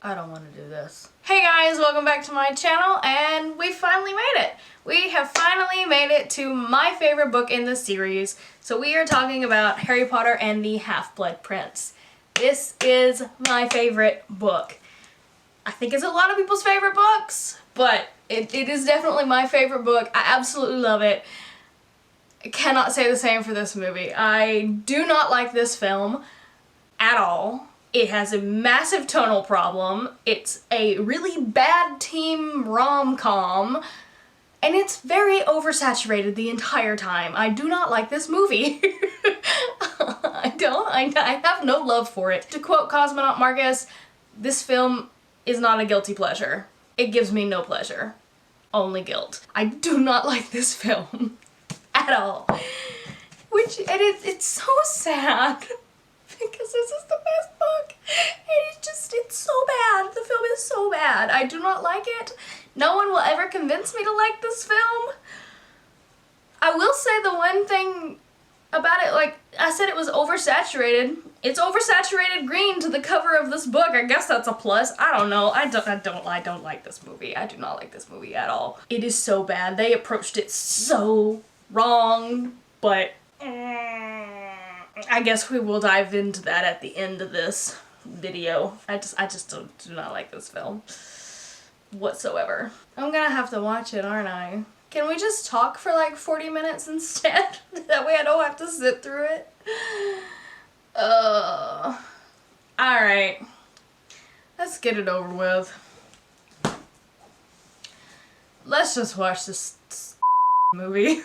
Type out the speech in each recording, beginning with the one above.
I don't want to do this. Hey guys, welcome back to my channel, and we finally made it. We have finally made it to my favorite book in the series. So we are talking about Harry Potter and the Half-Blood Prince. This is my favorite book. I think it's a lot of people's favorite books, but it is definitely my favorite book. I absolutely love it. I cannot say the same for this movie. I do not like this film at all. It has a massive tonal problem. It's a really bad teen rom-com, and it's very oversaturated the entire time. I do not like this movie. I have no love for it. To quote Cosmonaut Marcus, this film is not a guilty pleasure. It gives me no pleasure, only guilt. I do not like this film at all. It's so sad. Because this is the best book, and it's so bad. The film is so bad. I do not like it. No one will ever convince me to like this film. I will say the one thing about it, like I said, it was oversaturated. It's oversaturated green to the cover of this book. I guess that's a plus. I don't know. I don't like this movie. I do not like this movie at all. It is so bad. They approached it so wrong, but I guess we will dive into that at the end of this video. I just do not like this film whatsoever. I'm gonna have to watch it, aren't I? Can we just talk for like 40 minutes instead? That way I don't have to sit through it. Alright. Let's get it over with. Let's just watch this movie.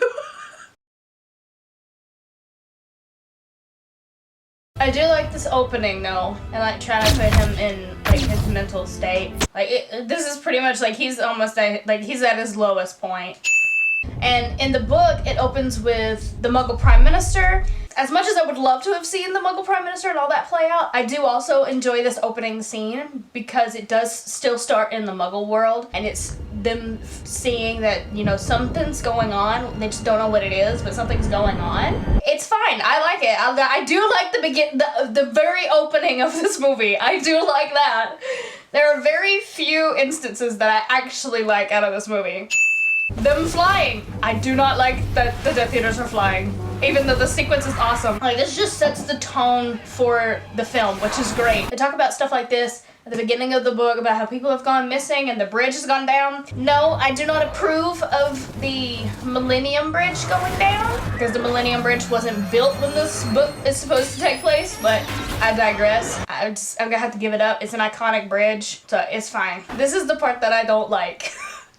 I do like this opening though, and like trying to put him in like his mental state. Like this is pretty much like he's almost at, like he's at his lowest point. And in the book, it opens with the Muggle Prime Minister. As much as I would love to have seen the Muggle Prime Minister and all that play out, I do also enjoy this opening scene because it does still start in the Muggle world, and it's them seeing that, you know, something's going on. They just don't know what it is, but something's going on. It's fine. I like it. I do like the very opening of this movie. I do like that. There are very few instances that I actually like out of this movie. Them flying. I do not like that the Death Eaters are flying, even though the sequence is awesome. Like, this just sets the tone for the film, which is great. They talk about stuff like this at the beginning of the book about how people have gone missing and the bridge has gone down. No, I do not approve of the Millennium Bridge going down, because the Millennium Bridge wasn't built when this book is supposed to take place, but I digress. I'm gonna have to give it up. It's an iconic bridge, so it's fine. This is the part that I don't like.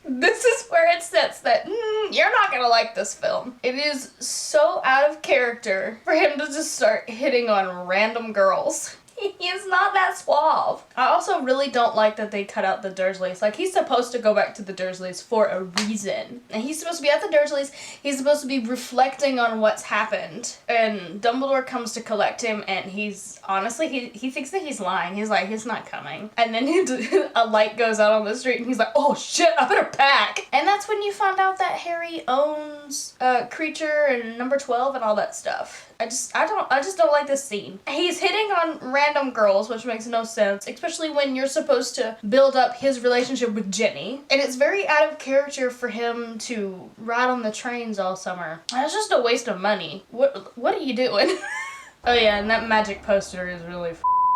This is where it sets that you're not gonna like this film. It is so out of character for him to just start hitting on random girls. He is not that suave. I also really don't like that they cut out the Dursleys. Like, he's supposed to go back to the Dursleys for a reason. And he's supposed to be at the Dursleys. He's supposed to be reflecting on what's happened. And Dumbledore comes to collect him, and he's, honestly, he thinks that he's lying. He's like, he's not coming. And then a light goes out on the street, and he's like, oh shit, I better pack. And that's when you find out that Harry owns Creature and Number 12 and all that stuff. I just don't like this scene. He's hitting on random girls, which makes no sense, especially when you're supposed to build up his relationship with Ginny. And it's very out of character for him to ride on the trains all summer. That's just a waste of money. What are you doing? Oh yeah, and that magic poster is really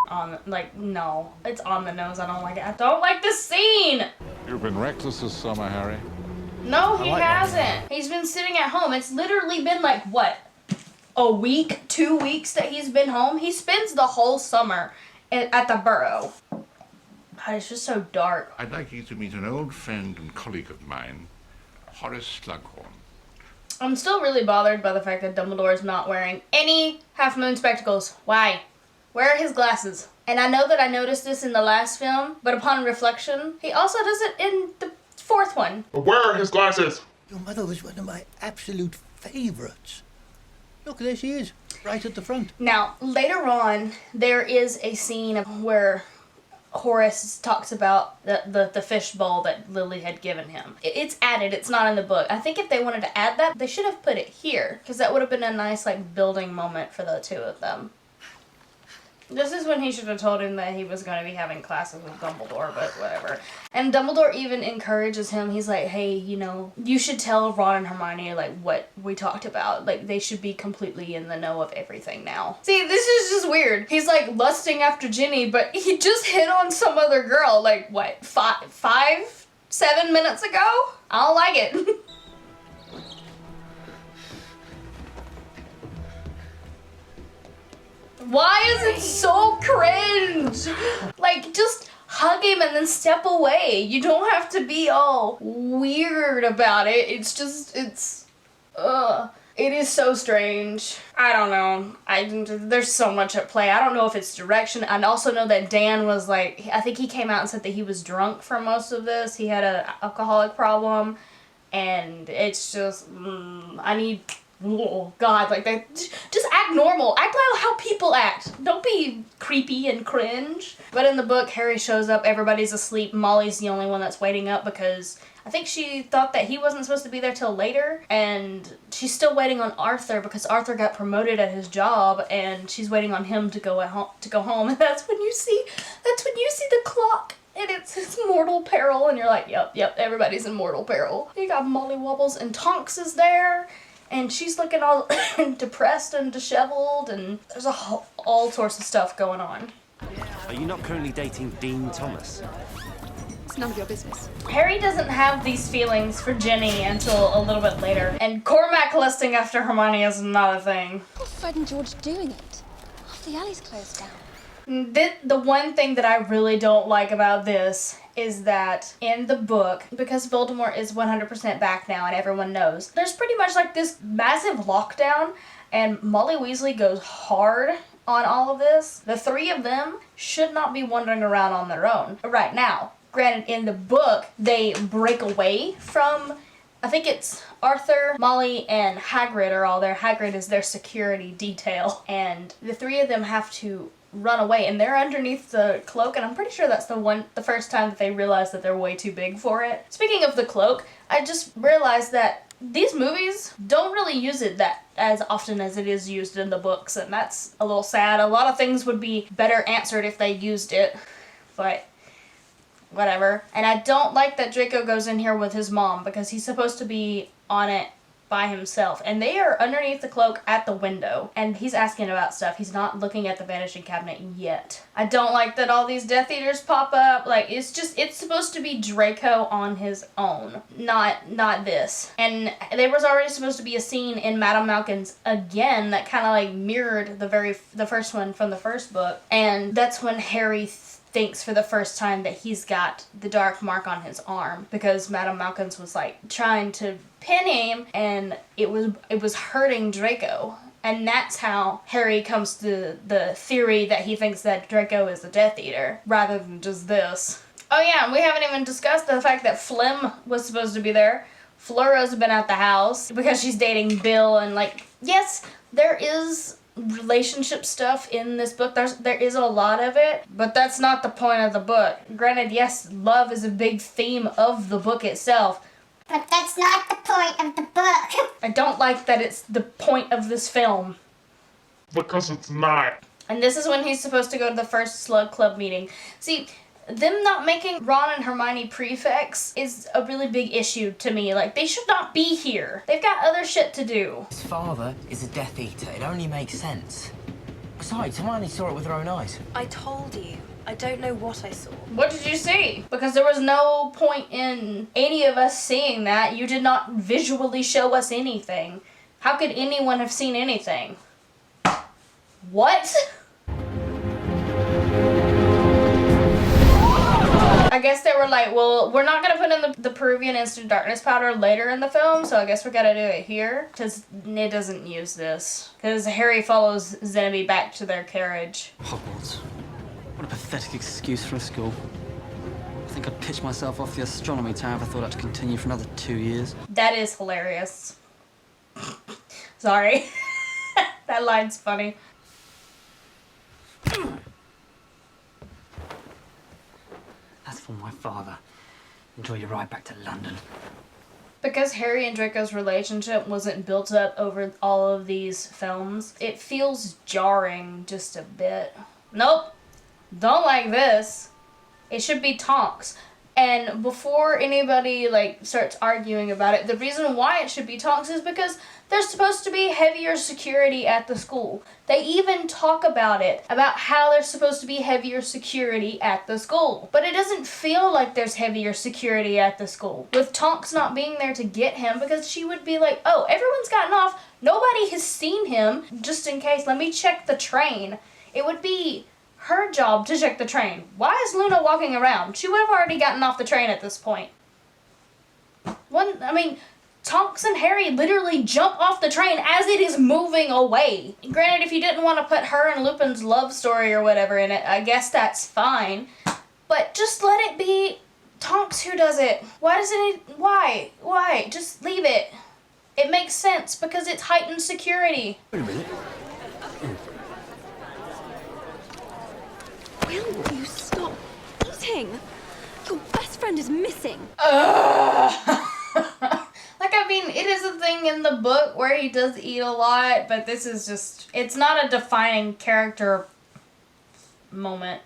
on, like, no. It's on the nose. I don't like it. I don't like this scene! You've been reckless this summer, Harry. No, he hasn't. He's been sitting at home. It's literally been like, what? A week, 2 weeks that he's been home. He spends the whole summer at the Burrow. God, it's just so dark. I'd like you to meet an old friend and colleague of mine, Horace Slughorn. I'm still really bothered by the fact that Dumbledore is not wearing any half-moon spectacles. Why? Where are his glasses? And I know that I noticed this in the last film, but upon reflection, he also does it in the fourth one. Where are his glasses? Your mother was one of my absolute favorites. Look, there she is, right at the front. Now, later on, there is a scene where Horace talks about the fish bowl that Lily had given him. It's added, it's not in the book. I think if they wanted to add that, they should have put it here, because that would have been a nice, like, building moment for the two of them. This is when he should have told him that he was going to be having classes with Dumbledore, but whatever. And Dumbledore even encourages him. He's like, hey, you know, you should tell Ron and Hermione, like, what we talked about. Like, they should be completely in the know of everything now. See, this is just weird. He's, like, lusting after Ginny, but he just hit on some other girl, like, what, 7 minutes ago? I don't like it. Why is it so cringe? Like, just hug him and then step away. You don't have to be all weird about it. It's just, it is so strange. I don't know. There's so much at play. I don't know if it's direction. I also know that Dan was like, I think he came out and said that he was drunk for most of this. He had an alcoholic problem. And it's just, oh God, like that. Just act normal. Act like how people act. Don't be creepy and cringe. But in the book, Harry shows up, everybody's asleep. Molly's the only one that's waiting up because I think she thought that he wasn't supposed to be there till later. And she's still waiting on Arthur because Arthur got promoted at his job and she's waiting on him to go home. And that's when you see the clock. And it's his mortal peril. And you're like, yep, everybody's in mortal peril. You got Molly Wobbles and Tonks is there. And she's looking all depressed and disheveled, and there's all sorts of stuff going on. Are you not currently dating Dean Thomas? It's none of your business. Harry doesn't have these feelings for Ginny until a little bit later, and Cormac lusting after Hermione is not a thing. What's Fred and George doing it? After the alley's closed down. The one thing that I really don't like about this is that in the book, because Voldemort is 100% back now and everyone knows, there's pretty much like this massive lockdown and Molly Weasley goes hard on all of this. The three of them should not be wandering around on their own right now. Granted, in the book, they break away from, I think it's Arthur, Molly, and Hagrid are all there. Hagrid is their security detail. And the three of them have to run away, and they're underneath the cloak, and I'm pretty sure that's the first time that they realize that they're way too big for it. Speaking of the cloak, I just realized that these movies don't really use it that as often as it is used in the books, and that's a little sad. A lot of things would be better answered if they used it, but whatever. And I don't like that Draco goes in here with his mom because he's supposed to be on it by himself, and they are underneath the cloak at the window, and he's asking about stuff. He's not looking at the vanishing cabinet yet. I don't like that all these Death Eaters pop up. Like, it's supposed to be Draco on his own, not this. And there was already supposed to be a scene in Madame Malkin's again that kind of like mirrored the first one from the first book, and that's when Harry thinks for the first time that he's got the dark mark on his arm because Madame Malkin's was like trying to pin him and it was hurting Draco, and that's how Harry comes to the theory that he thinks that Draco is a Death Eater rather than just this. Oh yeah, and we haven't even discussed the fact that Flem was supposed to be there. Flora's been at the house because she's dating Bill, and like, yes, there is relationship stuff in this book. There is a lot of it, but that's not the point of the book. Granted, yes, love is a big theme of the book itself, but that's not the point of the book. I don't like that it's the point of this film. Because it's not. And this is when he's supposed to go to the first Slug Club meeting. See, them not making Ron and Hermione prefects is a really big issue to me. Like, they should not be here. They've got other shit to do. His father is a Death Eater. It only makes sense. Besides, Hermione saw it with her own eyes. I told you. I don't know what I saw. What did you see? Because there was no point in any of us seeing that. You did not visually show us anything. How could anyone have seen anything? What? I guess they were like, well, we're not going to put in the Peruvian instant darkness powder later in the film, so I guess we got to do it here. Because it doesn't use this. Because Harry follows Zenobie back to their carriage. Hogwarts. What a pathetic excuse for a school. I think I'd pitch myself off the astronomy tower if I thought I'd continue for another 2 years. That is hilarious. Sorry. That line's funny. That's for my father. Enjoy your ride back to London. Because Harry and Draco's relationship wasn't built up over all of these films, it feels jarring just a bit. Nope. Don't like this. It should be Tonks. And before anybody like starts arguing about it, the reason why it should be Tonks is because there's supposed to be heavier security at the school. They even talk about it, about how there's supposed to be heavier security at the school. But it doesn't feel like there's heavier security at the school. With Tonks not being there to get him, because she would be like, oh, everyone's gotten off. Nobody has seen him. Just in case, let me check the train. It would be her job to check the train. Why is Luna walking around? She would have already gotten off the train at this point. Tonks and Harry literally jump off the train as it is moving away. Granted, if you didn't want to put her and Lupin's love story or whatever in it, I guess that's fine. But just let it be Tonks who does it. Why? Just leave it. It makes sense because it's heightened security. Wait a minute. Will you stop eating? Your best friend is missing. It is a thing in the book where he does eat a lot, but this is just, it's not a defining character moment.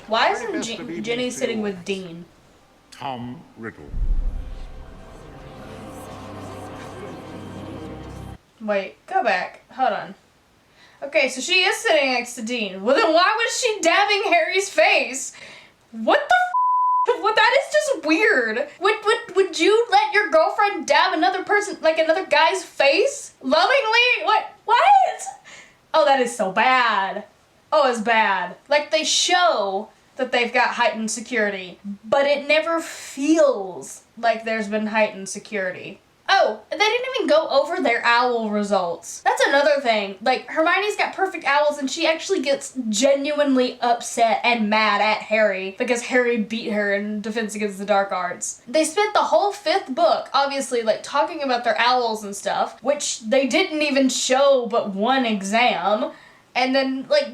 Why isn't Ginny sitting with Dean? Tom Riddle. Wait, go back. Hold on. Okay, so she is sitting next to Dean. Well, then why was she dabbing Harry's face? What the f***? Well, that is just weird. Would you let your girlfriend dab another person, like another guy's face? Lovingly? What? Oh, that is so bad. Oh, it's bad. Like, they show that they've got heightened security, but it never feels like there's been heightened security. Oh, they didn't even go over their owl results. That's another thing. Like, Hermione's got perfect owls and she actually gets genuinely upset and mad at Harry because Harry beat her in Defense Against the Dark Arts. They spent the whole 5th book, obviously, like, talking about their owls and stuff, which they didn't even show but one exam. And then, like,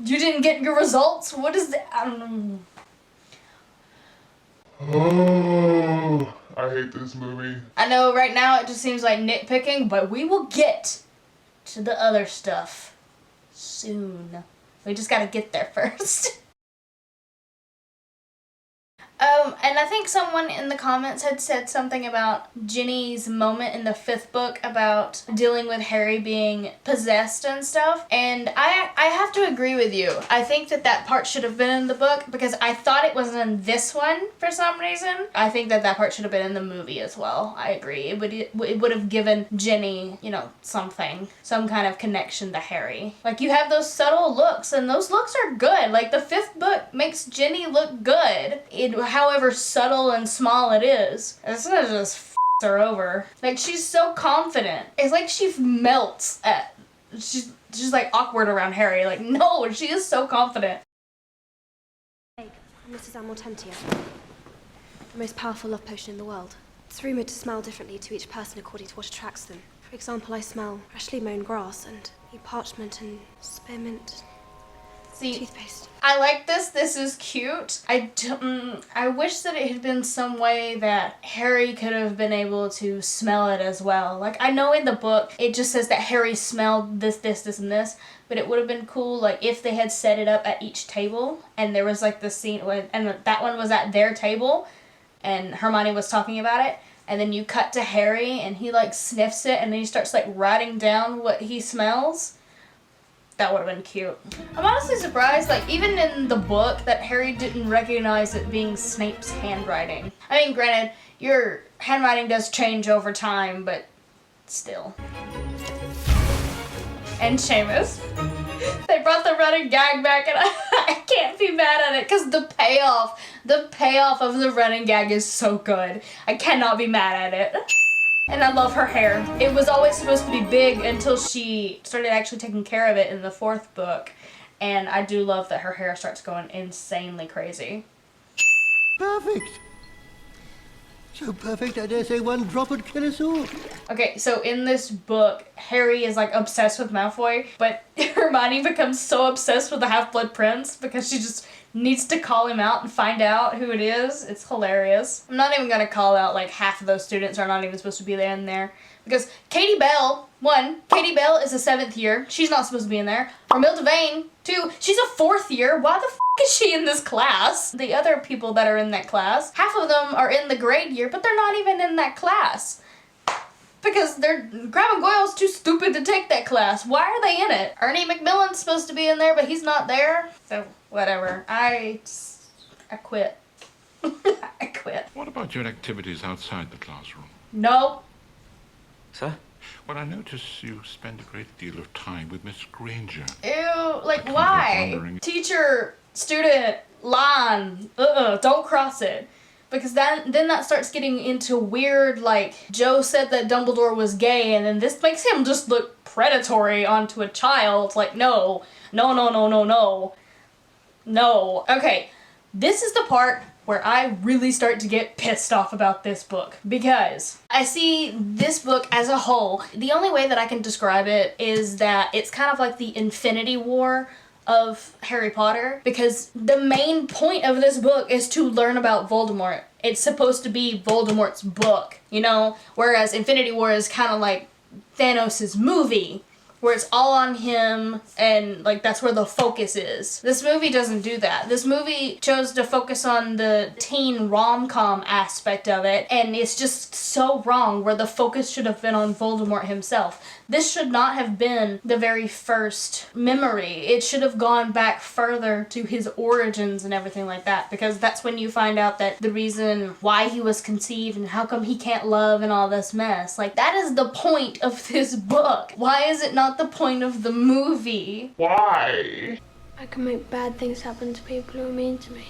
you didn't get your results? What is that? I don't know. Oh, I hate this movie. I know right now it just seems like nitpicking, but we will get to the other stuff soon. We just gotta get there first. And I think someone in the comments had said something about Ginny's moment in the 5th book about dealing with Harry being possessed and stuff. And I have to agree with you. I think that part should have been in the book because I thought it was in this one for some reason. I think that part should have been in the movie as well. I agree. It would have given Ginny, some kind of connection to Harry. Like, you have those subtle looks and those looks are good. Like, the 5th book makes Ginny look good. However subtle and small it is, it's gonna just f*** her over. Like, she's so confident. It's like she melts at. She's like awkward around Harry. Like, no, she is so confident. And this is Amortentia, the most powerful love potion in the world. It's rumoured to smell differently to each person according to what attracts them. For example, I smell freshly mown grass and parchment and spearmint. See, toothpaste. I like this. This is cute. I wish that it had been some way that Harry could have been able to smell it as well. Like, I know in the book it just says that Harry smelled this, and this, but it would have been cool, like, if they had set it up at each table and there was, like, the scene, and that one was at their table and Hermione was talking about it, and then you cut to Harry and he, like, sniffs it and then he starts, like, writing down what he smells. That would have been cute. I'm honestly surprised, like, even in the book, that Harry didn't recognize it being Snape's handwriting. I mean, granted, your handwriting does change over time, but still. And Seamus. They brought the running gag back, and I can't be mad at it, because the payoff of the running gag is so good. I cannot be mad at it. And I love her hair. It was always supposed to be big until she started actually taking care of it in the 4th book. And I do love that her hair starts going insanely crazy. Perfect. So perfect, I dare say one drop would kill us all. Okay, so in this book, Harry is, like, obsessed with Malfoy, but Hermione becomes so obsessed with the Half-Blood Prince because she just needs to call him out and find out who it is. It's hilarious. I'm not even gonna call out, like, half of those students are not even supposed to be there in there. Because Katie Bell 1, Katie Bell is a 7th year. She's not supposed to be in there. Romilda Vane, 2, she's a 4th year. Why the f is she in this class? The other people that are in that class, half of them are in the grade year, but they're not even in that class. Because Graham and Goyle's too stupid to take that class. Why are they in it? Ernie McMillan's supposed to be in there, but he's not there. So, whatever. I quit. I quit. What about your activities outside the classroom? No. Sir? Well, I notice you spend a great deal of time with Miss Granger. Ew, like I can't why? help wondering. Teacher, student, line, don't cross it. Because then that starts getting into weird, like, Joe said that Dumbledore was gay, and then this makes him just look predatory onto a child. Like, no. No. Okay, this is the part where I really start to get pissed off about this book. Because I see this book as a whole. The only way that I can describe it is that it's kind of like the Infinity War of Harry Potter, because the main point of this book is to learn about Voldemort. It's supposed to be Voldemort's book, you know? Whereas Infinity War is kind of like Thanos' movie, where it's all on him and like that's where the focus is. This movie doesn't do that. This movie chose to focus on the teen rom-com aspect of it, and it's just so wrong, where the focus should have been on Voldemort himself. This should not have been the very first memory. It should have gone back further to his origins and everything like that, because that's when you find out that the reason why he was conceived and how come he can't love and all this mess. Like, that is the point of this book. Why is it not the point of the movie? Why? I can make bad things happen to people who are mean to me.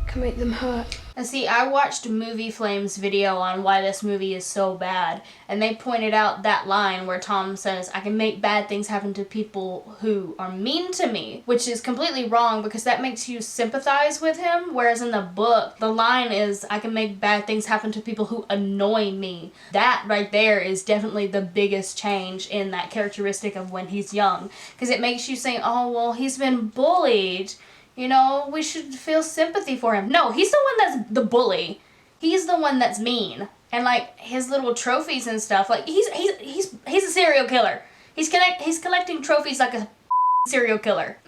I can make them hurt. And see, I watched Movie Flame's video on why this movie is so bad, and they pointed out that line where Tom says, I can make bad things happen to people who are mean to me, which is completely wrong, because that makes you sympathize with him, whereas in the book, the line is, I can make bad things happen to people who annoy me. That right there is definitely the biggest change in that characteristic of when he's young, because it makes you say, oh, well, he's been bullied. You know, we should feel sympathy for him. No, he's the one that's the bully. He's the one that's mean. And like his little trophies and stuff, like he's a serial killer. He's collecting trophies like a serial killer.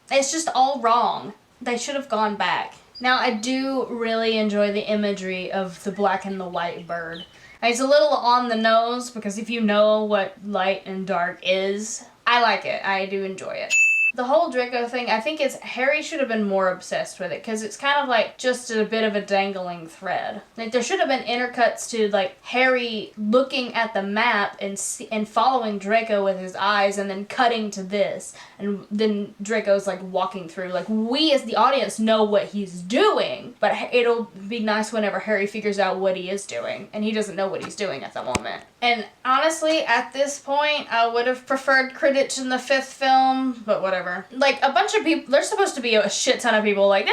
It's just all wrong. They should have gone back. Now, I do really enjoy the imagery of the black and the white bird. It's a little on the nose, because if you know what light and dark is, I like it. I do enjoy it. The whole Draco thing, I think Harry should have been more obsessed with it, because it's kind of like just a bit of a dangling thread. Like, there should have been intercuts to like Harry looking at the map and following Draco with his eyes, and then cutting to this, and then Draco's like walking through. Like, we as the audience know what he's doing, but it'll be nice whenever Harry figures out what he is doing, and he doesn't know what he's doing at the moment. And honestly, at this point, I would have preferred Quidditch in the 5th film, but whatever. Like, a bunch of people, there's supposed to be a shit ton of people, like,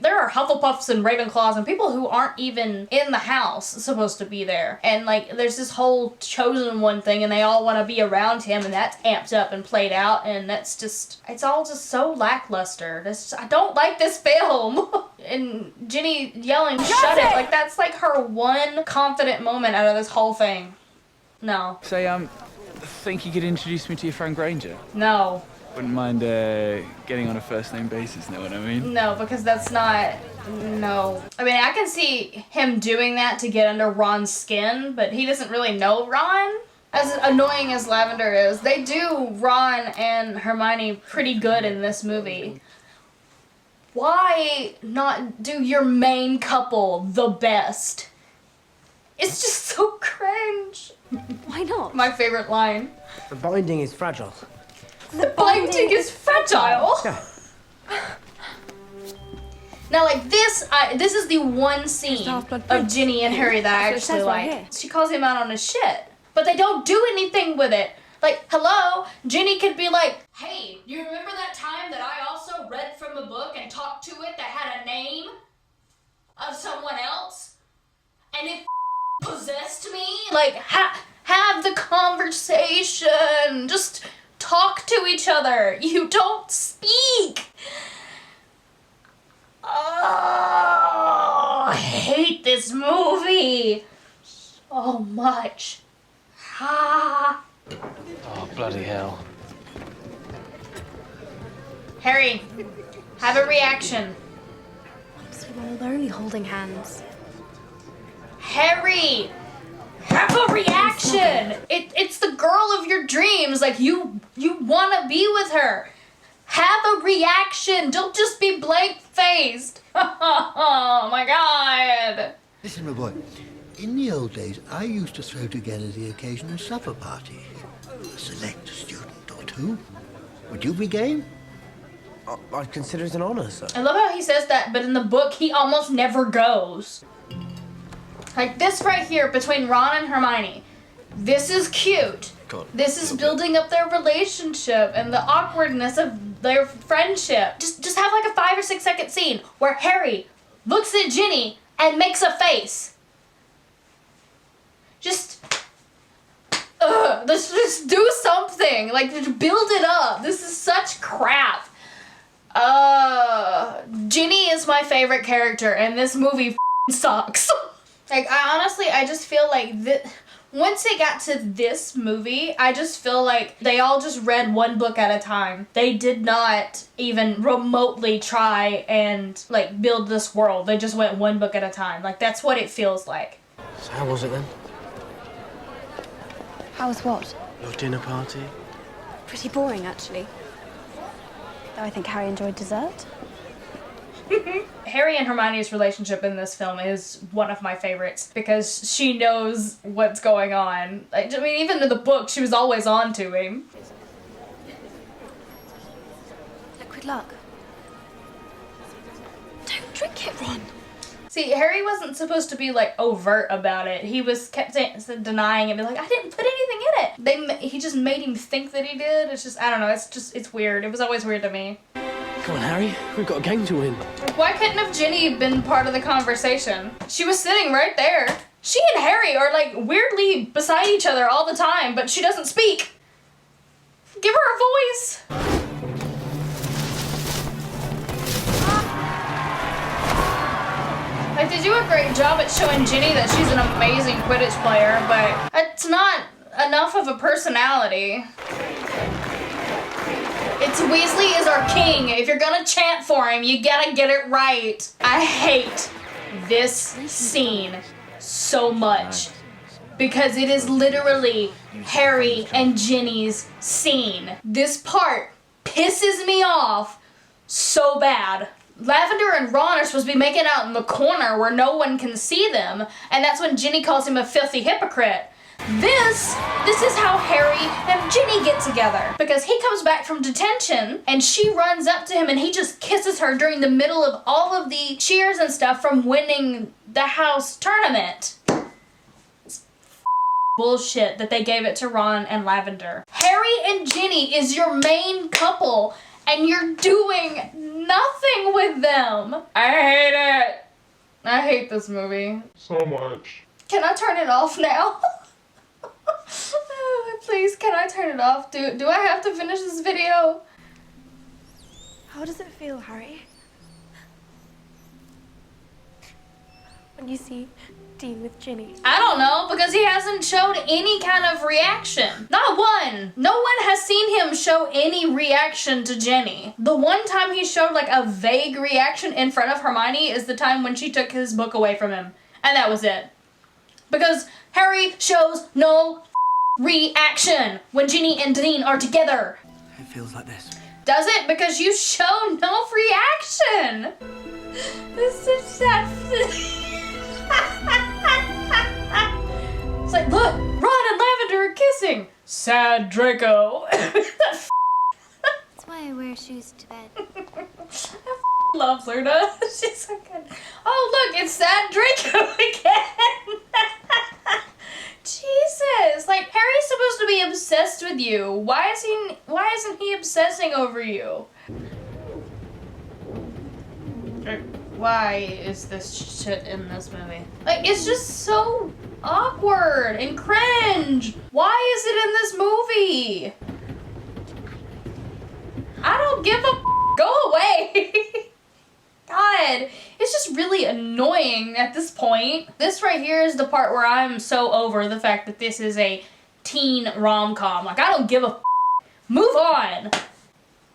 there are Hufflepuffs and Ravenclaws and people who aren't even in the house supposed to be there. And, like, there's this whole chosen one thing, and they all want to be around him, and that's amped up and played out, and that's just, it's all just so lackluster. I don't like this film. And Ginny yelling, shut it! Like, that's, like, her one confident moment out of this whole thing. No. Say, think you could introduce me to your friend Granger? No. Wouldn't mind getting on a first name basis, know what I mean? No, because that's not, no. I mean, I can see him doing that to get under Ron's skin, but he doesn't really know Ron. As annoying as Lavender is, they do Ron and Hermione pretty good in this movie. Why not do your main couple the best? It's just so cringe. Why not? My favorite line. The binding is fragile. The binding is fragile? Yeah. Now, like, this is the one scene of Ginny and Harry that I actually like. She calls him out on his shit, but they don't do anything with it. Like, hello, Ginny could be like, hey, do you remember that time that I also read from a book and talked to it that had a name of someone else? And it possessed me? Like, have the conversation. Just talk to each other. You don't speak. Oh, I hate this movie so much. Ah. Oh, bloody hell. Harry, have a reaction. Honestly, Mum, we're only holding hands. Harry, have a reaction. It's the girl of your dreams. Like, you want to be with her. Have a reaction. Don't just be blank-faced. Oh, my God. Listen, my boy. In the old days, I used to throw together the occasional supper party. Select a student or two. Would you be game? I'd consider it an honour, sir. I love how he says that, but in the book, he almost never goes. Like this right here between Ron and Hermione. This is cute. This is building up their relationship and the awkwardness of their friendship. Just have like a 5 or 6 second scene where Harry looks at Ginny and makes a face. Let's just do something. Like, just build it up. This is such crap. Ginny is my favorite character, and this movie sucks. Like, I just feel like once it got to this movie, I just feel like they all just read one book at a time. They did not even remotely try and, like, build this world. They just went one book at a time. Like, that's what it feels like. So how was it then? How was what? Your dinner party? Pretty boring, actually. Though I think Harry enjoyed dessert. Harry and Hermione's relationship in this film is one of my favorites because she knows what's going on. I mean, even in the book, she was always on to him. Liquid luck. Don't drink it, Ron. See, Harry wasn't supposed to be, like, overt about it. He was kept denying it, be like, I didn't put anything in it. He just made him think that he did. It's just, I don't know, it's weird. It was always weird to me. Come on, Harry. We've got a game to win. Like, why couldn't have Ginny been part of the conversation? She was sitting right there. She and Harry are, like, weirdly beside each other all the time, but she doesn't speak. Give her a voice. Like, they do a great job at showing Ginny that she's an amazing Quidditch player, but it's not enough of a personality. It's Weasley is our king. If you're gonna chant for him, you gotta get it right. I hate this scene so much because it is literally Harry and Ginny's scene. This part pisses me off so bad. Lavender and Ron are supposed to be making out in the corner where no one can see them, and that's when Ginny calls him a filthy hypocrite. This is how Harry and Ginny get together. Because he comes back from detention, and she runs up to him, and he just kisses her during the middle of all of the cheers and stuff from winning the house tournament. It's bullshit that they gave it to Ron and Lavender. Harry and Ginny is your main couple, and you're doing nothing with them. I hate it. I hate this movie. So much. Can I turn it off now? Please, can I turn it off? Do I have to finish this video? How does it feel, Harry? When you see Dean with Ginny? I don't know, because he hasn't showed any kind of reaction. Not one. No one has seen him show any reaction to Ginny. The one time he showed like a vague reaction in front of Hermione is the time when she took his book away from him. And that was it. Because Harry shows no reaction when Ginny and Dean are together. It feels like this. Does it? Because you show no reaction. This is sad. It's like, look, Ron and Lavender are kissing. Sad Draco. That's why I wear shoes to bed. I love Luna. She's so good. Oh, look, it's Sad Draco again. Jesus, like, Harry's supposed to be obsessed with you. Why isn't he obsessing over you? Why is this shit in this movie? Like, it's just so awkward and cringe. Why is it in this movie? I don't give a go away. God, it's just really annoying at this point. This right here is the part where I'm so over the fact that this is a teen rom-com. Like, I don't give a move on.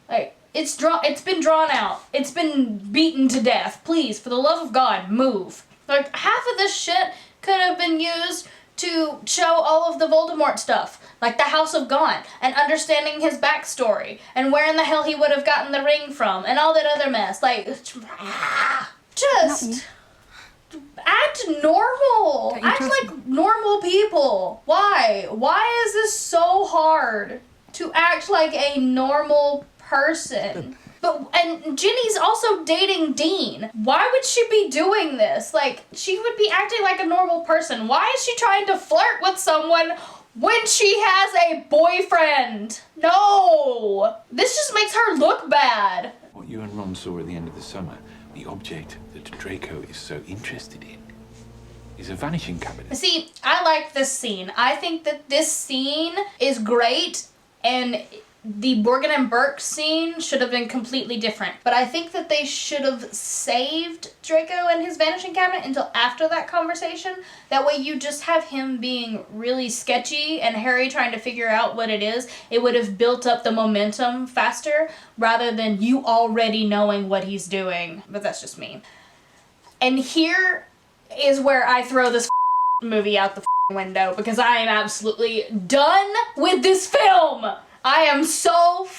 Like, it's been drawn out. It's been beaten to death. Please, for the love of God, move. Like, half of this shit could have been used to show all of the Voldemort stuff, like the House of Gaunt, and understanding his backstory, and where in the hell he would have gotten the ring from, and all that other mess. Like, just act normal. Act like normal people. Why? Why is this so hard to act like a normal person? And Ginny's also dating Dean. Why would she be doing this? Like, she would be acting like a normal person. Why is she trying to flirt with someone when she has a boyfriend? No! This just makes her look bad. What you and Ron saw at the end of the summer, the object that Draco is so interested in, is a vanishing cabinet. See, I like this scene. I think that this scene is great, and the Borgin and Burke scene should have been completely different. But I think that they should have saved Draco and his vanishing cabinet until after that conversation. That way you just have him being really sketchy and Harry trying to figure out what it is. It would have built up the momentum faster rather than you already knowing what he's doing. But that's just me. And here is where I throw this movie out the window, because I am absolutely done with this film. I am so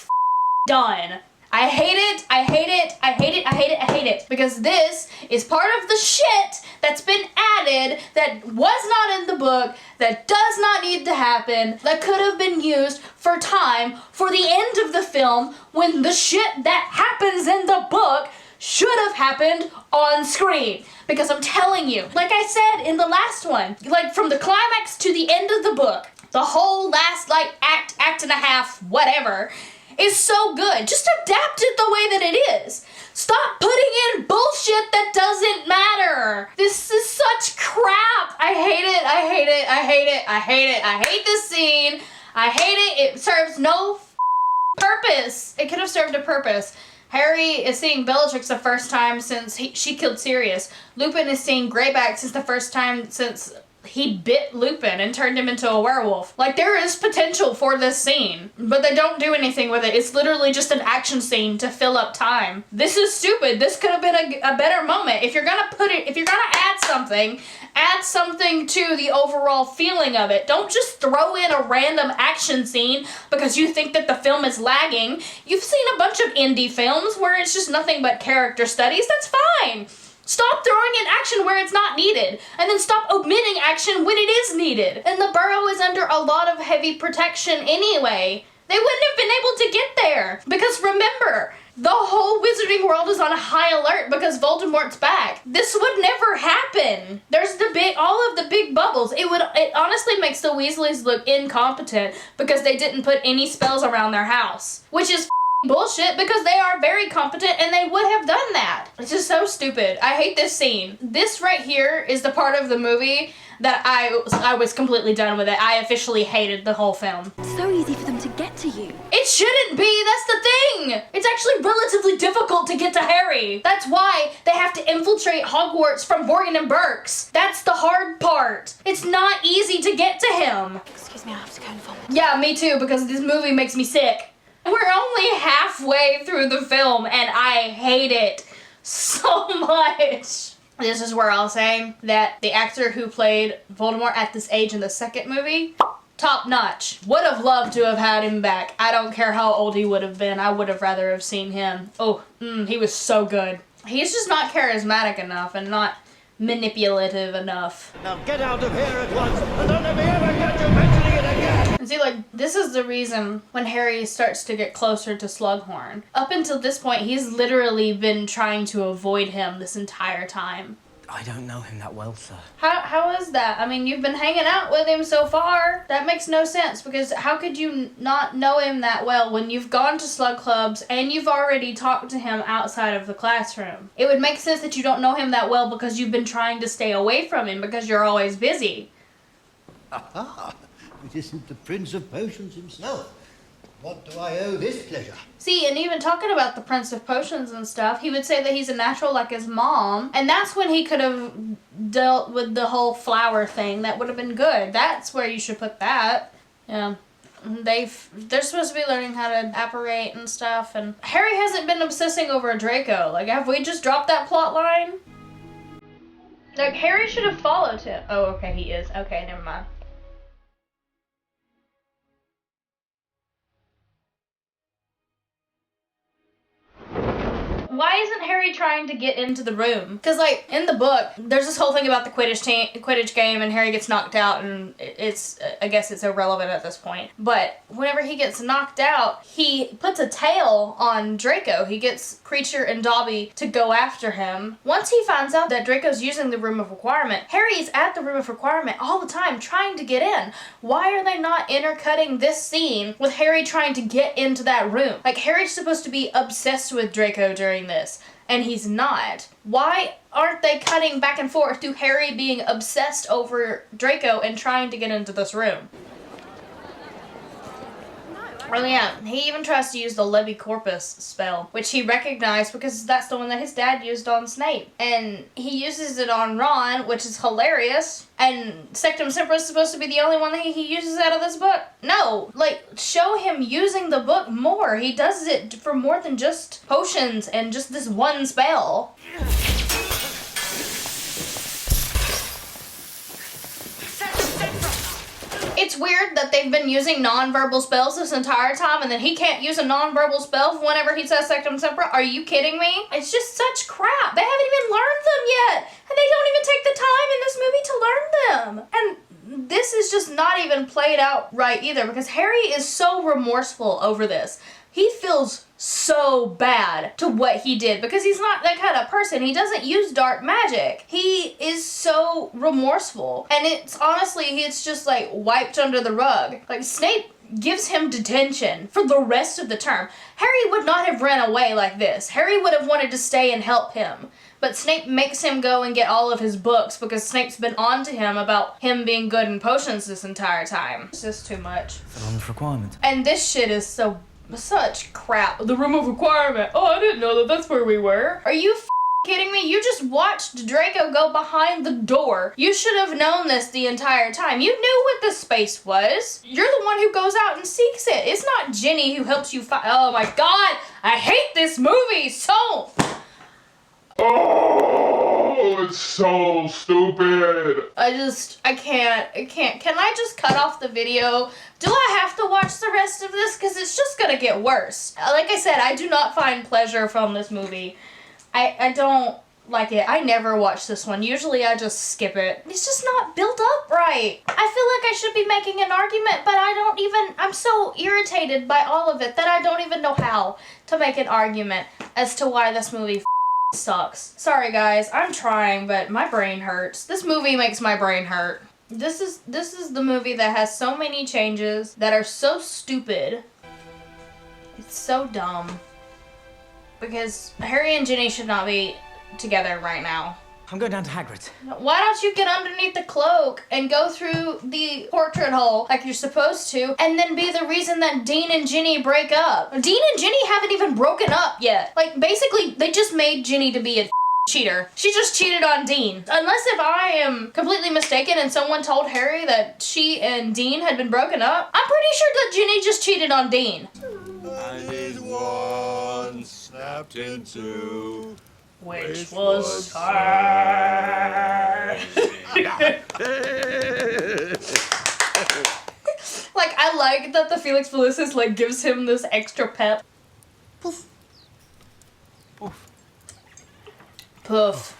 done. I hate it, I hate it, I hate it, I hate it, I hate it. Because this is part of the shit that's been added that was not in the book, that does not need to happen, that could have been used for time for the end of the film when the shit that happens in the book should have happened on screen. Because I'm telling you, like I said in the last one, like from the climax to the end of the book, the whole last, like, act and a half, whatever, is so good. Just adapt it the way that it is. Stop putting in bullshit that doesn't matter. This is such crap. I hate it, I hate it, I hate it, I hate it. I hate this scene. I hate it. It serves no purpose. It could have served a purpose. Harry is seeing Bellatrix the first time since she killed Sirius. Lupin is seeing Greyback since the first time since he bit Lupin and turned him into a werewolf. Like, there is potential for this scene, but they don't do anything with it. It's literally just an action scene to fill up time. This is stupid. This could have been a better moment. If you're gonna add something to the overall feeling of it. Don't just throw in a random action scene because you think that the film is lagging. You've seen a bunch of indie films where it's just nothing but character studies. That's fine. Stop throwing in action where it's not needed, and then stop omitting action when it is needed. And the Burrow is under a lot of heavy protection anyway. They wouldn't have been able to get there. Because remember, the whole wizarding world is on a high alert because Voldemort's back. This would never happen. There's all of the big bubbles. It honestly makes the Weasleys look incompetent because they didn't put any spells around their house, which is bullshit because they are very competent and they would have done that. It's just so stupid. I hate this scene. This right here is the part of the movie that I was completely done with it. I officially hated the whole film. It's so easy for them to get to you. It shouldn't be, that's the thing! It's actually relatively difficult to get to Harry. That's why they have to infiltrate Hogwarts from Borgin and Burke's. That's the hard part. It's not easy to get to him. Excuse me, I have to go and vomit. Yeah, me too, because this movie makes me sick. We're only halfway through the film and I hate it so much. This is where I'll say that the actor who played Voldemort at this age in the second movie, top notch. Would have loved to have had him back. I don't care how old he would have been. I would have rather have seen him. Oh, he was so good. He's just not charismatic enough and not manipulative enough. Now get out of here at once and don't let me ever catch you mentioning it again! And see, like, this is the reason when Harry starts to get closer to Slughorn. Up until this point, he's literally been trying to avoid him this entire time. I don't know him that well, sir. How is that? I mean, you've been hanging out with him so far. That makes no sense, because how could you not know him that well when you've gone to slug clubs and you've already talked to him outside of the classroom? It would make sense that you don't know him that well because you've been trying to stay away from him because you're always busy. Aha! It isn't the Prince of Potions himself. What do I owe this pleasure? See, and even talking about the Prince of Potions and stuff, he would say that he's a natural like his mom, and that's when he could have dealt with the whole flower thing. That would have been good. That's where you should put that. Yeah. They're supposed to be learning how to apparate and stuff, and Harry hasn't been obsessing over a Draco. Like, have we just dropped that plot line? Like, Harry should have followed him. Oh, okay, he is. Okay, never mind. Why isn't Harry trying to get into the room? Because, like, in the book, there's this whole thing about the Quidditch game, and Harry gets knocked out, and I guess it's irrelevant at this point. But whenever he gets knocked out, he puts a tail on Draco. He gets Creature and Dobby to go after him. Once he finds out that Draco's using the Room of Requirement, Harry's at the Room of Requirement all the time trying to get in. Why are they not intercutting this scene with Harry trying to get into that room? Like, Harry's supposed to be obsessed with Draco during this, and he's not. Why aren't they cutting back and forth to Harry being obsessed over Draco and trying to get into this room? Oh yeah, he even tries to use the Levi Corpus spell, which he recognized because that's the one that his dad used on Snape. And he uses it on Ron, which is hilarious. And Sectum Sempra is supposed to be the only one that he uses out of this book. No, like, show him using the book more. He does it for more than just potions and just this one spell. It's weird that they've been using non-verbal spells this entire time, and then he can't use a non-verbal spell whenever he says Sectum Sempra. Are you kidding me? It's just such crap. They haven't even learned them yet, and they don't even take the time in this movie to learn them. And this is just not even played out right either, because Harry is so remorseful over this. He feels so bad to what he did because he's not that kind of person. He doesn't use dark magic. He is so remorseful. And it's just like wiped under the rug. Like, Snape gives him detention for the rest of the term. Harry would not have ran away like this. Harry would have wanted to stay and help him. But Snape makes him go and get all of his books because Snape's been on to him about him being good in potions this entire time. It's just too much. On the requirement. And this shit is such crap. The Room of Requirement. Oh, I didn't know that's where we were. Are you kidding me? You just watched Draco go behind the door. You should have known this the entire time. You knew what the space was. You're the one who goes out and seeks it. It's not Ginny who helps you find. Oh my god, I hate this movie so. Oh, it's so stupid. I can't. Can I just cut off the video? Do I have to watch the rest of this? Because it's just gonna get worse. Like I said, I do not find pleasure from this movie. I don't like it. I never watch this one. Usually I just skip it. It's just not built up right. I feel like I should be making an argument, but I'm so irritated by all of it that I don't even know how to make an argument as to why this movie sucks. Sorry guys, I'm trying, but my brain hurts. This movie makes my brain hurt. This is the movie that has so many changes that are so stupid. It's so dumb. Because Harry and Ginny should not be together right now. I'm going down to Hagrid's. Why don't you get underneath the cloak and go through the portrait hole like you're supposed to, and then be the reason that Dean and Ginny break up? Dean and Ginny haven't even broken up yet. Like, basically, they just made Ginny to be a cheater. She just cheated on Dean. Unless if I am completely mistaken and someone told Harry that she and Dean had been broken up, I'm pretty sure that Ginny just cheated on Dean. And is one snapped in two. Which was sad. Like, I like that the Felix Felicis, like, gives him this extra pep. Poof. Poof. Poof.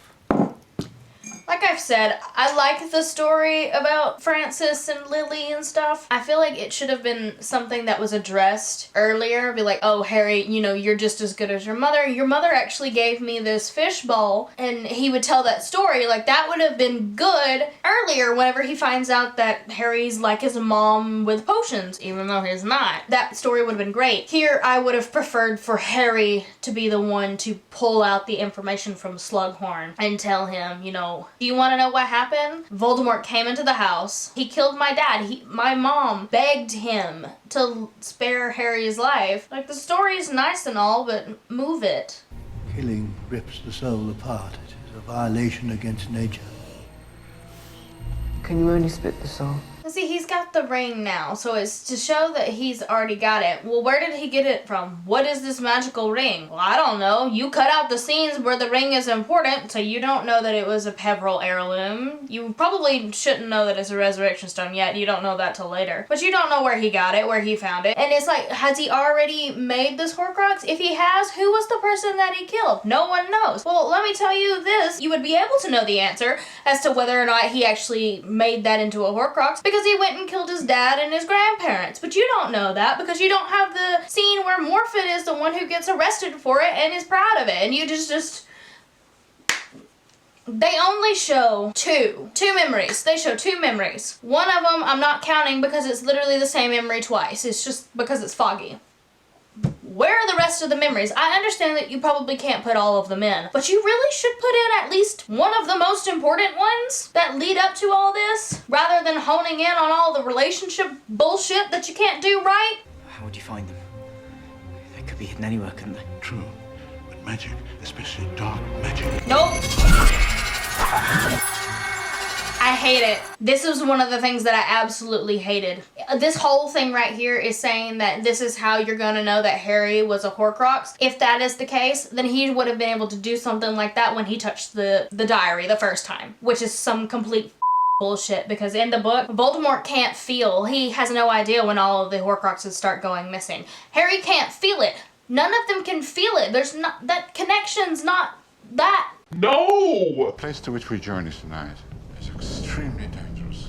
Like I've said, I like the story about Francis and Lily and stuff. I feel like it should have been something that was addressed earlier. Be like, oh, Harry, you know, you're just as good as your mother. Your mother actually gave me this fishbowl. And he would tell that story. Like, that would have been good earlier whenever he finds out that Harry's like his mom with potions, even though he's not. That story would have been great. Here, I would have preferred for Harry to be the one to pull out the information from Slughorn and tell him, you know, do you want to know what happened? Voldemort came into the house. He killed my dad. My mom begged him to spare Harry's life. Like, the story's nice and all, but move it. Killing rips the soul apart. It is a violation against nature. Can you only split the soul? See, he's got the ring now, so it's to show that he's already got it. Well, where did he get it from? What is this magical ring? Well, I don't know. You cut out the scenes where the ring is important, so you don't know that it was a Peveril heirloom. You probably shouldn't know that it's a resurrection stone yet. You don't know that till later. But you don't know where he got it, where he found it. And it's like, has he already made this Horcrux? If he has, who was the person that he killed? No one knows. Well, let me tell you this. You would be able to know the answer as to whether or not he actually made that into a Horcrux because he went and killed his dad and his grandparents. But you don't know that because you don't have the scene where Morphin is the one who gets arrested for it and is proud of it. And you just... They only show two memories. They show two memories. One of them I'm not counting because it's literally the same memory twice. It's just because it's foggy. Where are the rest of the memories? I understand that you probably can't put all of them in, but you really should put in at least one of the most important ones that lead up to all this, rather than honing in on all the relationship bullshit that you can't do right. How would you find them? They could be hidden anywhere, couldn't they? True, but magic, especially dark magic. Nope. I hate it. This is one of the things that I absolutely hated. This whole thing right here is saying that this is how you're gonna know that Harry was a Horcrux. If that is the case, then he would have been able to do something like that when he touched the diary the first time, which is some complete bullshit, because in the book, Voldemort can't feel. He has no idea when all of the Horcruxes start going missing. Harry can't feel it. None of them can feel it. There's not, that connection's not that. No! The place to which we journey tonight is extremely dangerous.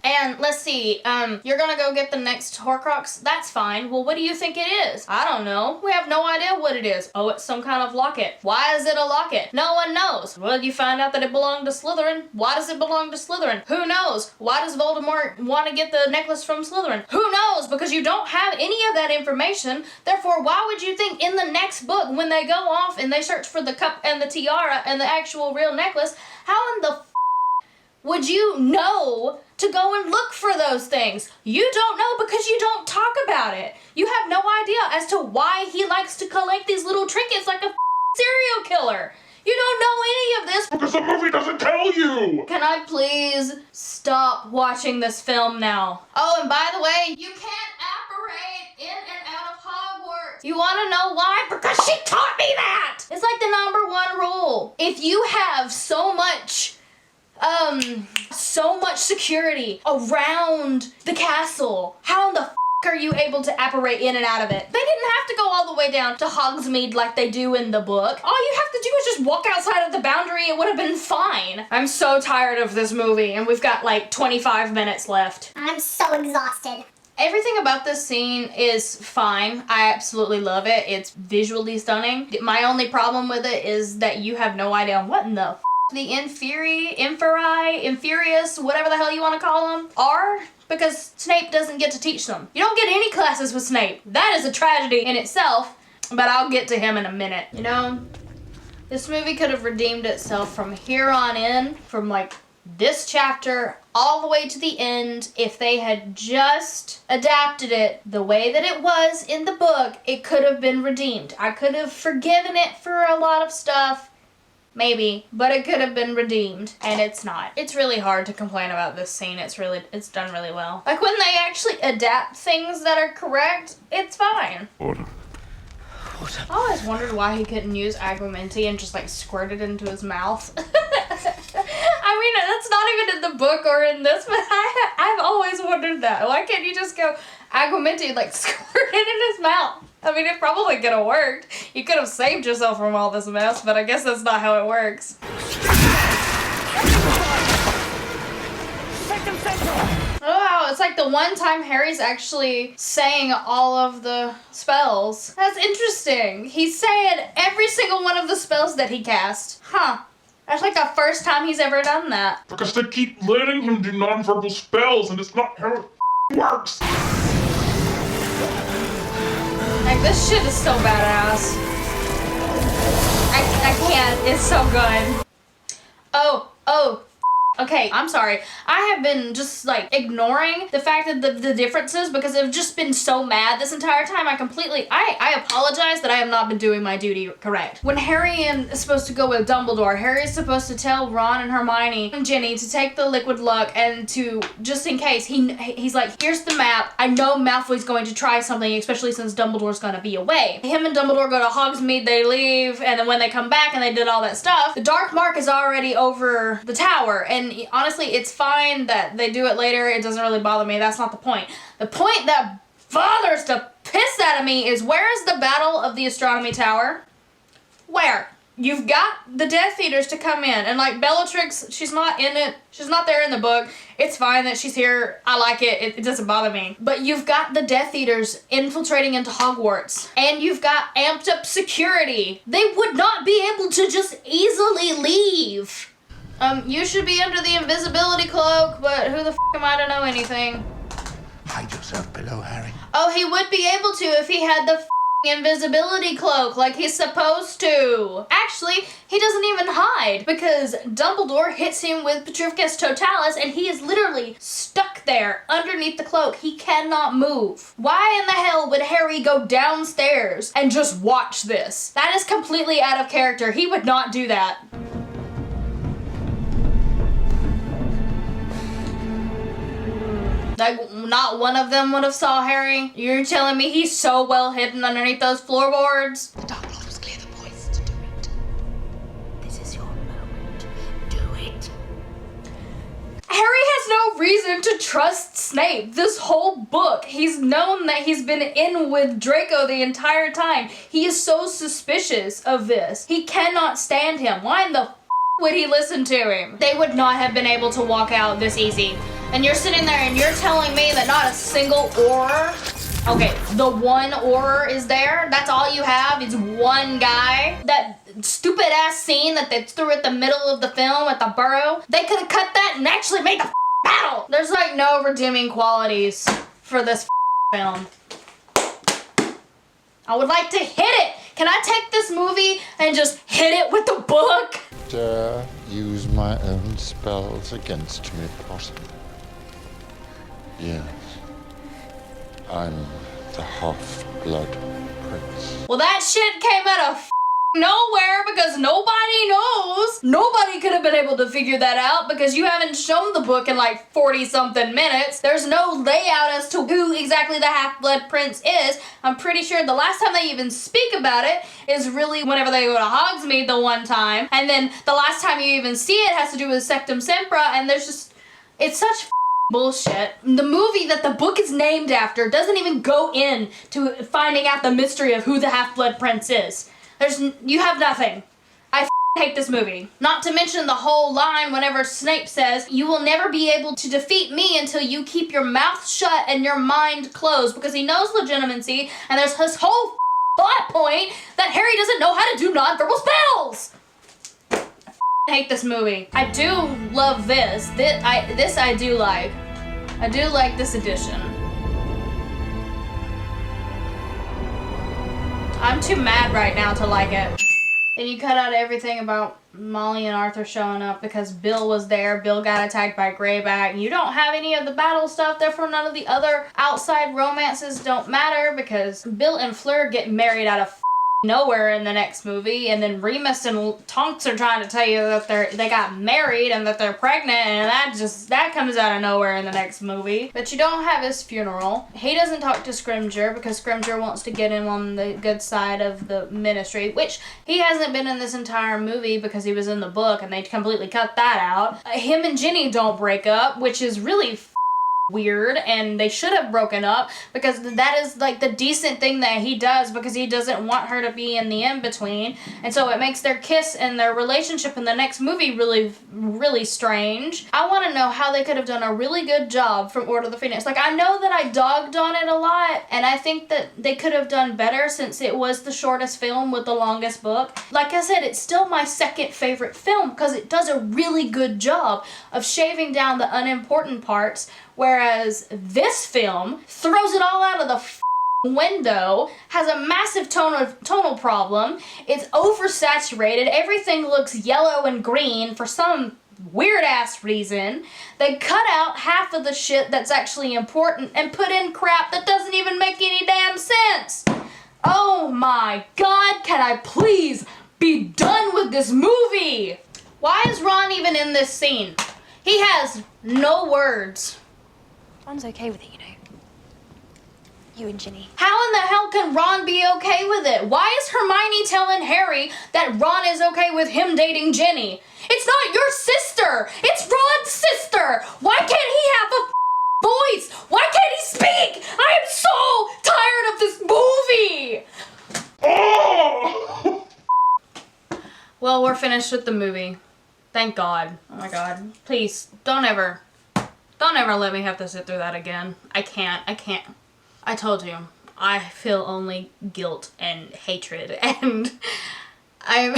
And let's see, you're gonna go get the next Horcrux? That's fine. Well, what do you think it is? I don't know. We have no idea what it is. Oh, it's some kind of locket. Why is it a locket? No one knows. Well, you find out that it belonged to Slytherin. Why does it belong to Slytherin? Who knows? Why does Voldemort want to get the necklace from Slytherin? Who knows? Because you don't have any of that information. Therefore, why would you think in the next book, when they go off and they search for the cup and the tiara and the actual real necklace, how in the would you know to go and look for those things? You don't know because you don't talk about it. You have no idea as to why he likes to collect these little trinkets like a serial killer. You don't know any of this. Because the movie doesn't tell you! Can I please stop watching this film now? Oh, and by the way, you can't apparate in and out of Hogwarts. You want to know why? Because she taught me that! It's like the #1 rule. If you have so much security around the castle, how in the are you able to apparate in and out of it? They didn't have to go all the way down to Hogsmeade like they do in the book. All you have to do is just walk outside of the boundary. It would have been fine. I'm so tired of this movie, and we've got like 25 minutes left. I'm so exhausted. Everything about this scene is fine. I absolutely love it. It's visually stunning. My only problem with it is that you have no idea what in the the infurious, whatever the hell you want to call them, are, because Snape doesn't get to teach them. You don't get any classes with Snape. That is a tragedy in itself, but I'll get to him in a minute. You know, this movie could have redeemed itself from here on in, from like this chapter all the way to the end. If they had just adapted it the way that it was in the book, it could have been redeemed. I could have forgiven it for a lot of stuff. Maybe, but it could have been redeemed, and it's not. It's really hard to complain about this scene. It's done really well. Like when they actually adapt things that are correct, it's fine. Order. I always wondered why he couldn't use Agumenti and just like squirt it into his mouth. I mean, that's not even in the book or in this, but I've always wondered that. Why can't you just go Agumenti and like squirt it in his mouth? I mean, it probably could have worked. You could have saved yourself from all this mess, but I guess that's not how it works. Oh, it's like the one time Harry's actually saying all of the spells. That's interesting. He's saying every single one of the spells that he cast. Huh. That's like the first time he's ever done that. Because they keep letting him do nonverbal spells, and it's not how it works. Like, this shit is so badass. I can't. It's so good. Oh, Okay, I'm sorry. I have been just like ignoring the fact that the differences because I've just been so mad this entire time. I apologize that I have not been doing my duty correct. When Harry is supposed to go with Dumbledore, Harry is supposed to tell Ron and Hermione and Ginny to take the liquid luck and to, just in case, he's like, here's the map. I know Malfoy's going to try something, especially since Dumbledore's going to be away. Him and Dumbledore go to Hogsmeade, they leave, and then when they come back and they did all that stuff, the dark mark is already over the tower. And honestly, it's fine that they do it later. It doesn't really bother me. That's not the point. The point that bothers the piss out of me is, where is the Battle of the Astronomy Tower? Where? You've got the Death Eaters to come in, and like Bellatrix, she's not in it. She's not there in the book. It's fine that she's here. I like it. It doesn't bother me. But you've got the Death Eaters infiltrating into Hogwarts, and you've got amped up security. They would not be able to just easily leave. You should be under the invisibility cloak, but who the f am I to know anything? Hide yourself below, Harry. Oh, he would be able to if he had the invisibility cloak like he's supposed to. Actually, he doesn't even hide because Dumbledore hits him with Petrificus Totalis and he is literally stuck there underneath the cloak. He cannot move. Why in the hell would Harry go downstairs and just watch this? That is completely out of character. He would not do that. Like, not one of them would have saw Harry? You're telling me he's so well hidden underneath those floorboards? The Dark Lord was clear the boys to do it. This is your moment. Do it. Harry has no reason to trust Snape. This whole book, he's known that he's been in with Draco the entire time. He is so suspicious of this. He cannot stand him. Why in the would he listen to him? They would not have been able to walk out this easy. And you're sitting there and you're telling me that not a single Auror, okay, the one Auror is there? That's all you have? It's one guy? That stupid ass scene that they threw at the middle of the film at the Burrow? They could have cut that and actually made the battle! There's like no redeeming qualities for this film. I would like to hit it! Can I take this movie and just hit it with the book? Dare use my own spells against me, Potter. Yes, I'm the half-blood prince. Well, that shit came out of nowhere because nobody knows. Nobody could have been able to figure that out because you haven't shown the book in like 40-something minutes. There's no layout as to who exactly the Half-Blood Prince is. I'm pretty sure the last time they even speak about it is really whenever they go to Hogsmeade the one time. And then the last time you even see it has to do with Sectum Sempra, and there's just, it's such bullshit. The movie that the book is named after doesn't even go in to finding out the mystery of who the Half-Blood Prince is. You have nothing. I hate this movie. Not to mention the whole line whenever Snape says, you will never be able to defeat me until you keep your mouth shut and your mind closed, because he knows legitimacy, and there's his whole plot point that Harry doesn't know how to do nonverbal spells. I hate this movie. I do love this. This I do like. I do like this edition. I'm too mad right now to like it. Then you cut out everything about Molly and Arthur showing up because Bill was there. Bill got attacked by Greyback. You don't have any of the battle stuff, therefore none of the other outside romances don't matter because Bill and Fleur get married out of nowhere in the next movie, and then Remus and Tonks are trying to tell you that they got married and that they're pregnant, and that comes out of nowhere in the next movie. But you don't have his funeral. He doesn't talk to Scrimgeour because Scrimgeour wants to get him on the good side of the Ministry, which he hasn't been in this entire movie because he was in the book and they completely cut that out. Him and Ginny don't break up, which is really weird, and they should have broken up because that is like the decent thing that he does because he doesn't want her to be in the in-between, and so it makes their kiss and their relationship in the next movie really, really strange. I want to know how they could have done a really good job from Order of the Phoenix. Like, I know that I dogged on it a lot, and I think that they could have done better since it was the shortest film with the longest book. Like I said, it's still my second favorite film because it does a really good job of shaving down the unimportant parts, whereas this film throws it all out of the window, has a massive tonal problem, it's oversaturated, everything looks yellow and green for some weird-ass reason, they cut out half of the shit that's actually important and put in crap that doesn't even make any damn sense. Oh my god, can I please be done with this movie? Why is Ron even in this scene? He has no words. Ron's okay with it, you know. You and Ginny. How in the hell can Ron be okay with it? Why is Hermione telling Harry that Ron is okay with him dating Ginny? It's not your sister! It's Ron's sister! Why can't he have a voice? Why can't he speak? I am so tired of this movie! Oh! Well, we're finished with the movie. Thank God. Oh my God. Please, don't ever let me have to sit through that again. I can't. I told you, I feel only guilt and hatred, and I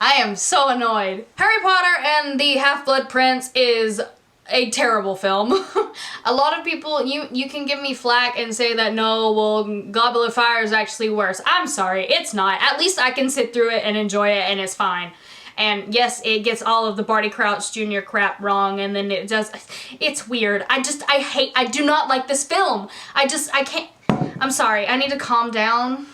am so annoyed. Harry Potter and the Half-Blood Prince is a terrible film. A lot of people, you can give me flack and say that no, well, Goblet of Fire is actually worse. I'm sorry, it's not. At least I can sit through it and enjoy it, and it's fine. And yes, it gets all of the Barty Crouch Jr. crap wrong, and then it's weird. I do not like this film. I can't, I'm sorry, I need to calm down.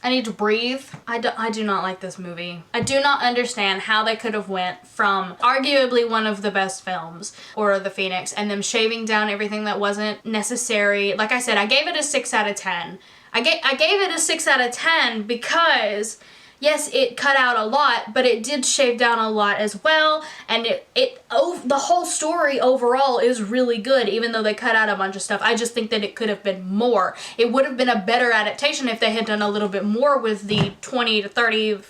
I need to breathe. I do not like this movie. I do not understand how they could have went from arguably one of the best films, Order of the Phoenix, and them shaving down everything that wasn't necessary. Like I said, I gave it a 6 out of 10. I gave it a 6 out of 10 because yes, it cut out a lot, but it did shave down a lot as well, and the whole story overall is really good, even though they cut out a bunch of stuff. I just think that it could have been more. It would have been a better adaptation if they had done a little bit more with the 20 to 30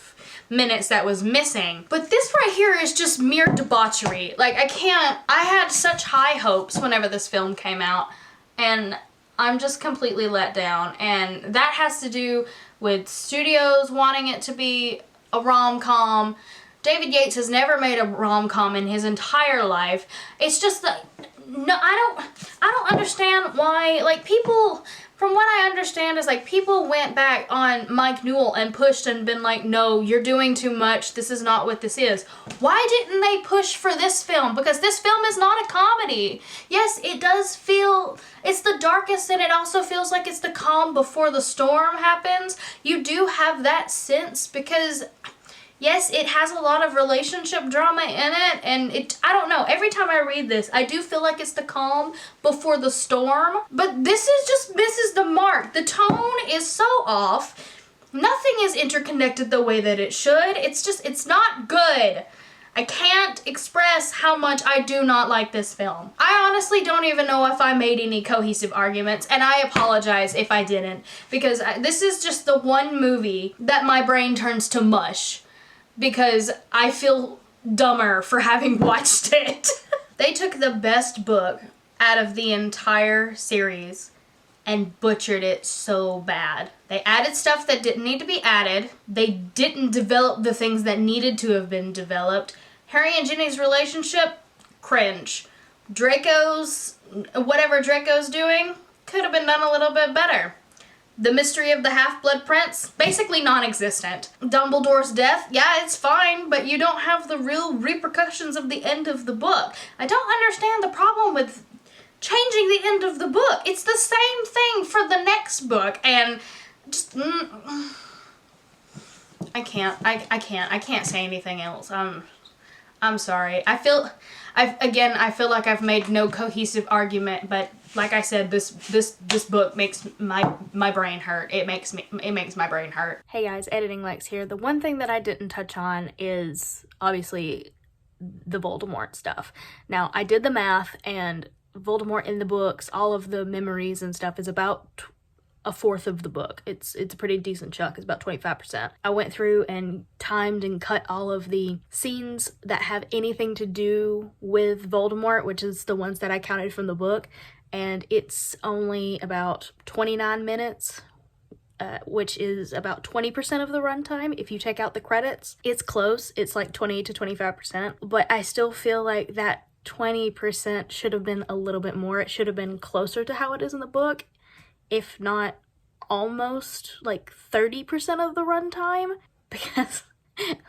minutes that was missing. But this right here is just mere debauchery. Like, I had such high hopes whenever this film came out, and I'm just completely let down, and that has to do with studios wanting it to be a rom-com. David Yates has never made a rom-com in his entire life. It's just that, no, I don't understand why, like, people, from what I understand is like people went back on Mike Newell and pushed and been like, no, you're doing too much, this is not what this is. Why didn't they push for this film? Because this film is not a comedy. Yes, it does feel, it's the darkest, and it also feels like it's the calm before the storm happens. You do have that sense because yes, it has a lot of relationship drama in it, and I don't know, every time I read this, I do feel like it's the calm before the storm, but this just misses the mark. The tone is so off. Nothing is interconnected the way that it should. It's not good. I can't express how much I do not like this film. I honestly don't even know if I made any cohesive arguments, and I apologize if I didn't, because this is just the one movie that my brain turns to mush, because I feel dumber for having watched it. They took the best book out of the entire series and butchered it so bad. They added stuff that didn't need to be added. They didn't develop the things that needed to have been developed. Harry and Ginny's relationship, cringe. Whatever Draco's doing, could have been done a little bit better. The mystery of the Half-Blood Prince, basically non-existent. Dumbledore's death, yeah, it's fine, but you don't have the real repercussions of the end of the book. I don't understand the problem with changing the end of the book. It's the same thing for the next book, and just, I can't say anything else. I'm sorry. I feel like I've made no cohesive argument, but like I said, this book makes my brain hurt. It makes my brain hurt. Hey guys, Editing Lex here. The one thing that I didn't touch on is obviously the Voldemort stuff. Now, I did the math, and Voldemort in the books, all of the memories and stuff, is about a fourth of the book. It's a pretty decent chunk. It's about 25%. I went through and timed and cut all of the scenes that have anything to do with Voldemort, which is the ones that I counted from the book, and it's only about 29 minutes, which is about 20% of the runtime if you take out the credits. It's close. It's like 20 to 25%, but I still feel like that 20% should have been a little bit more. It should have been closer to how it is in the book, if not almost like 30% of the runtime, because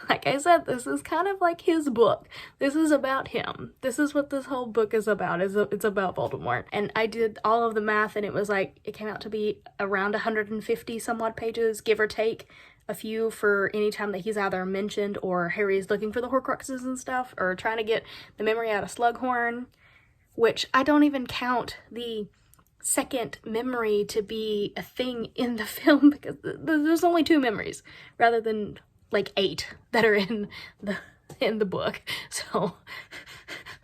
Like I said, this is kind of like his book. This is about him. This is what this whole book is about. It's about Voldemort. And I did all of the math, and it was like, it came out to be around 150 some odd pages, give or take a few, for any time that he's either mentioned or Harry's looking for the Horcruxes and stuff, or trying to get the memory out of Slughorn, which I don't even count the second memory to be a thing in the film, because there's only 2 memories rather than like 8 that are in the book. So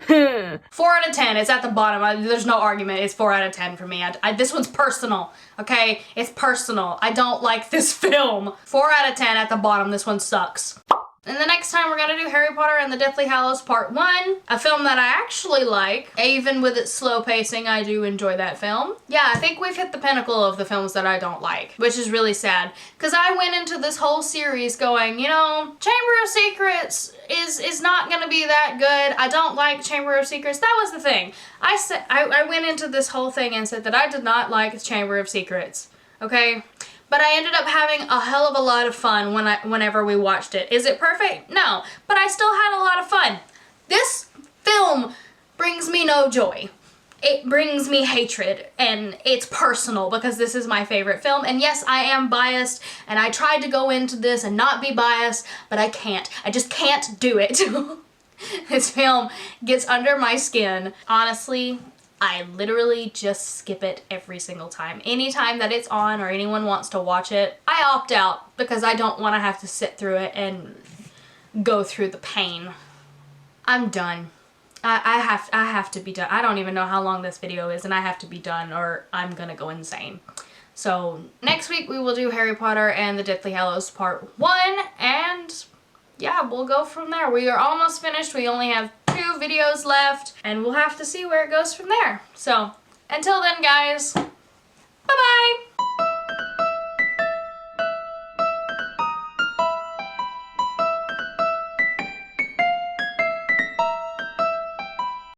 4 out of 10. It's at the bottom. There's no argument. It's 4 out of 10 for me. This one's personal, okay? It's personal. I don't like this film. 4 out of 10 at the bottom. This one sucks. And the next time we're gonna do Harry Potter and the Deathly Hallows Part 1, a film that I actually like. Even with its slow pacing, I do enjoy that film. Yeah, I think we've hit the pinnacle of the films that I don't like, which is really sad. Because I went into this whole series going, you know, Chamber of Secrets is not gonna be that good. I don't like Chamber of Secrets. That was the thing. I went into this whole thing and said that I did not like Chamber of Secrets, okay? But I ended up having a hell of a lot of fun whenever we watched it. Is it perfect? No, but I still had a lot of fun. This film brings me no joy. It brings me hatred, and it's personal because this is my favorite film. And yes, I am biased, and I tried to go into this and not be biased, but I can't. I just can't do it. This film gets under my skin. Honestly, I literally just skip it every single time. Anytime that it's on or anyone wants to watch it, I opt out because I don't want to have to sit through it and go through the pain. I'm done. I have to be done. I don't even know how long this video is, and I have to be done or I'm gonna go insane. So next week we will do Harry Potter and the Deathly Hallows Part 1, and yeah, we'll go from there. We are almost finished. We only have 2 videos left, and we'll have to see where it goes from there. So until then, guys, bye-bye!